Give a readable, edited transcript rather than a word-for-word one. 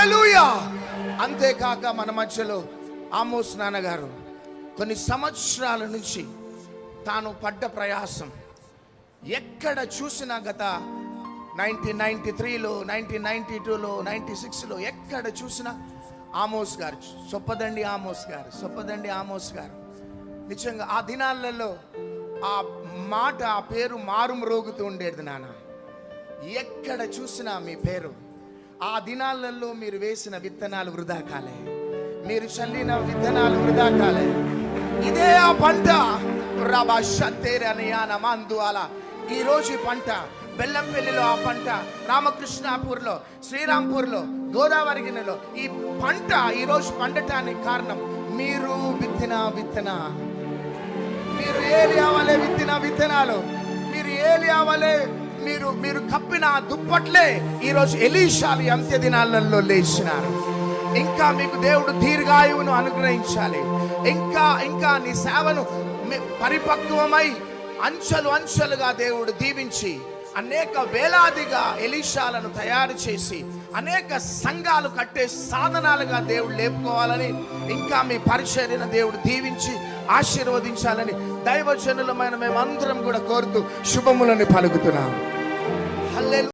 హల్లెలూయా. అంతేకాక మన మధ్యలో ఆమోస్ నాన్నగారు కొన్ని సంవత్సరాల నుంచి తాను పడ్డ ప్రయాసం ఎక్కడ చూసినా గత 1993లో 1992లో 96లో ఎక్కడ చూసినా ఆమోస్ గారు, సొప్పదండి ఆమోస్ గారు, సొప్పదండి ఆమోస్ గారు. నిజంగా ఆ దినాలలో ఆ మాట, ఆ పేరు మారుమ్రోగుతూ ఉండేది నాన్న. ఎక్కడ చూసినా మీ పేరు. ఆ దినాలలో మీరు వేసిన విత్తనాలు వృధా కాలే, మీరు చల్లిన విత్తనాలు వృధా కాలే. ఇదే ఆ పంట అలా ఈరోజు పంట బెల్లంపల్లిలో, ఆ పంట రామకృష్ణాపూర్లో, శ్రీరాంపూర్లో, గోదావరి గిన్నెలో ఈ పంట ఈరోజు పండటానికి కారణం మీరు విత్తిన విత్తన, మీరు ఏలియా వలె విత్తిన విత్తనాలు, మీరు ఏలియా వలె మీరు కప్పిన దుప్పట్లే ఈరోజు ఎలీషాలు అంత్య దినాలలో లేచినారు. ఇంకా మీకు దేవుడు దీర్ఘాయువును అనుగ్రహించాలి. ఇంకా నీ సేవను పరిపక్వమై అంచెలు అంచెలుగా దేవుడు దీవించి అనేక వేలాదిగా ఎలీషాలను తయారు చేసి అనేక సంఘాలు కట్టే సాధనాలుగా దేవుడు లేపుకోవాలని, ఇంకా మీ పరిచర్యను దేవుడు దీవించి ఆశీర్వదించాలని దైవజనులమైన మేమందరం కూడా కోరుతూ శుభములను పలుకుతున్నాం. హల్లెలూయా.